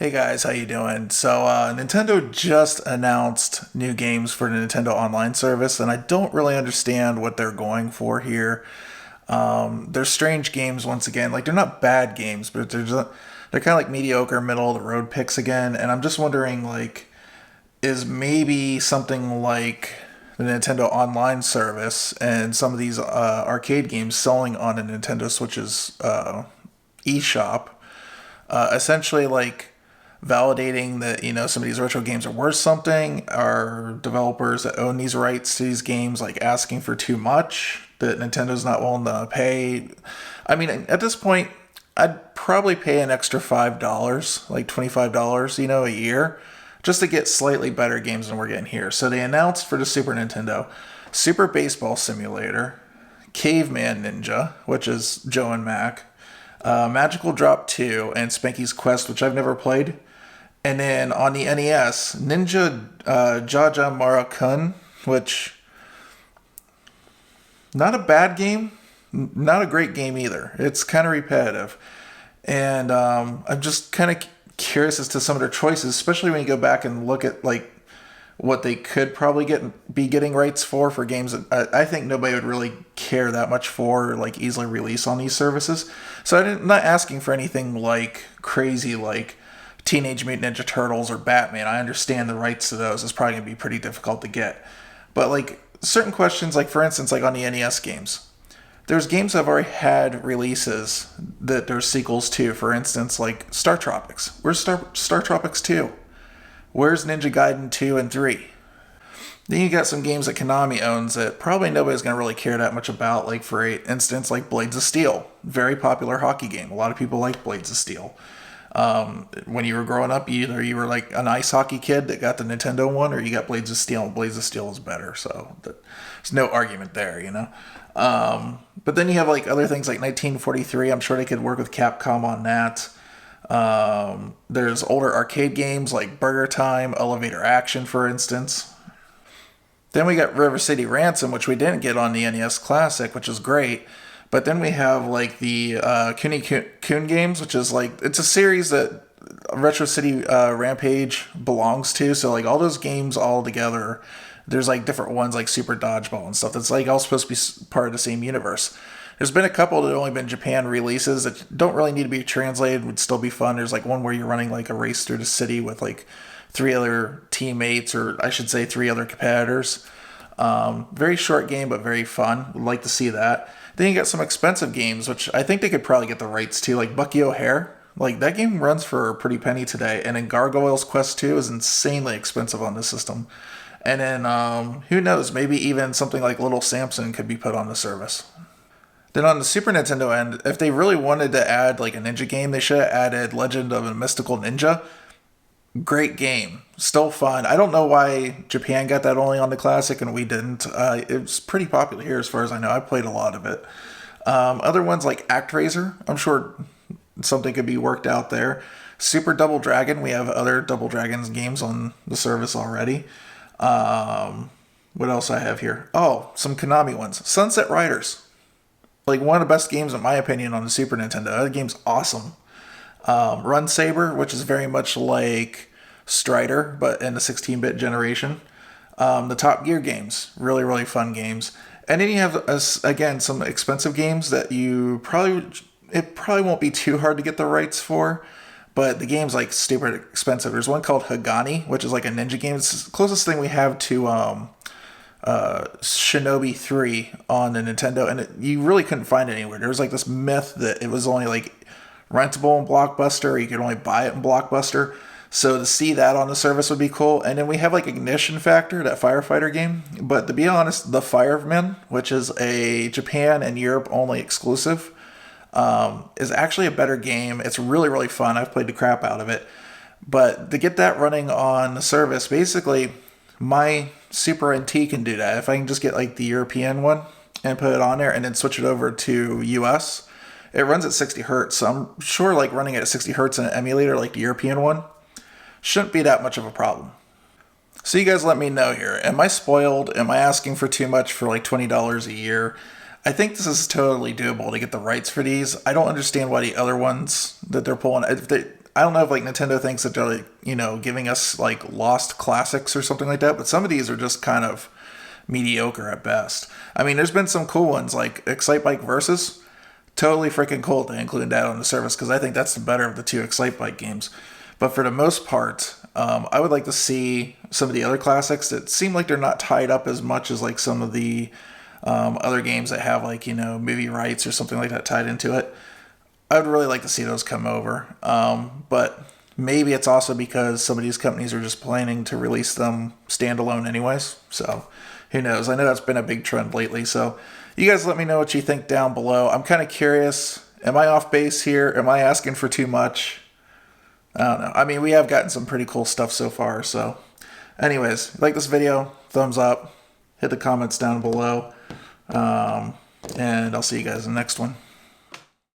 Hey guys, how you doing? Nintendo just announced new games for the Nintendo Online service, and I don't really understand what they're going for here. They're strange games once again. Like they're not bad games, but they're kind of like mediocre, middle of the road picks again. And I'm just wondering, like, is maybe something like the Nintendo Online service and some of these arcade games selling on a Nintendo Switch's eShop, essentially like validating that some of these retro games are worth something? Are developers that own these rights to these games like asking for too much that Nintendo's not willing to pay? I mean, at this point, I'd probably pay an extra $5, like $25, a year, just to get slightly better games than we're getting here. So they announced for the Super Nintendo Super Baseball Simulator, Caveman Ninja, which is Joe and Mac, Magical Drop 2, and Spanky's Quest, which I've never played. And then on the NES, Ninja Jaja Mara-kun, which, not a bad game, not a great game either. It's kind of repetitive. And I'm just kind of curious as to some of their choices, especially when you go back and look at like what they could probably be getting rights for games that I think nobody would really care that much for, like easily release on these services. So I'm not asking for anything like crazy like Teenage Mutant Ninja Turtles or Batman. I understand the rights to those is probably going to be pretty difficult to get. But like certain questions, like for instance, like on the NES games, there's games that have already had releases that there's sequels to. For instance, like Star Tropics. Where's Star Tropics 2? Where's Ninja Gaiden 2 and 3? Then you got some games that Konami owns that probably nobody's going to really care that much about. Like for instance, like Blades of Steel. Very popular hockey game. A lot of people like Blades of Steel. When you were growing up, either you were like an ice hockey kid that got the Nintendo one, or you got Blades of Steel, and Blades of Steel is better. So there's no argument there. But then you have like other things like 1943. I'm sure they could work with Capcom on that. There's older arcade games like Burger Time, Elevator Action, for instance. Then we got River City Ransom, which we didn't get on the NES Classic, which is great. But then we have like the Kuni Kun games, which is like, it's a series that Retro City Rampage belongs to. So like all those games all together, there's like different ones like Super Dodgeball and stuff that's like all supposed to be part of the same universe. There's been a couple that have only been Japan releases that don't really need to be translated, would still be fun. There's like one where you're running like a race through the city with like 3 other teammates, or I should say 3 other competitors. Very short game, but very fun. Would like to see that. Then you got some expensive games, which I think they could probably get the rights to, like Bucky O'Hare. Like that game runs for a pretty penny today, and then Gargoyles Quest 2 is insanely expensive on this system. And then who knows, maybe even something like Little Samson could be put on the service. Then on the Super Nintendo end, if they really wanted to add like a ninja game, they should have added Legend of a Mystical Ninja. Great game, still fun. I don't know why Japan got that only on the Classic and we didn't. It was pretty popular here as far as I know. I played a lot of it. Other ones like ActRaiser, I'm sure something could be worked out there. Super Double Dragon, we have other Double Dragons games on the service already. What else I have here? Oh, some Konami ones. Sunset Riders, like one of the best games in my opinion on the Super Nintendo. That game's awesome. Run Saber, which is very much like Strider, but in the 16-bit generation. The Top Gear games, really, really fun games. And then you have, again, some expensive games that it probably won't be too hard to get the rights for, but the game's like stupid expensive. There's one called Hagani, which is like a ninja game. It's the closest thing we have to Shinobi 3 on the Nintendo, and you really couldn't find it anywhere. There was like this myth that it was only like rentable in Blockbuster, or you could only buy it in Blockbuster. So to see that on the service would be cool. And then we have like Ignition Factor, that firefighter game. But to be honest, The Firemen, which is a Japan and Europe only exclusive, is actually a better game. It's really, really fun. I've played the crap out of it. But to get that running on the service, basically my Super NT can do that. If I can just get like the European one and put it on there and then switch it over to US, it runs at 60 hertz, so I'm sure like running it at 60 hertz in an emulator like the European one shouldn't be that much of a problem. So you guys let me know here. Am I spoiled? Am I asking for too much for like $20 a year? I think this is totally doable to get the rights for these. I don't understand why the other ones that they're pulling, I don't know if like Nintendo thinks that they're like, you know, giving us like lost classics or something like that, but some of these are just kind of mediocre at best. I mean, there's been some cool ones like Excite Bike Versus. Totally freaking cool to include that on the service because I think that's the better of the two Excite Bike games. But for the most part, I would like to see some of the other classics that seem like they're not tied up as much as like some of the other games that have like, you know, movie rights or something like that tied into it. I would really like to see those come over. But maybe it's also because some of these companies are just planning to release them standalone anyways. So who knows? I know that's been a big trend lately. So you guys let me know what you think down below. I'm kind of curious. Am I off base here? Am I asking for too much? I don't know. I mean, we have gotten some pretty cool stuff so far. So anyways, like this video, thumbs up, hit the comments down below. And I'll see you guys in the next one.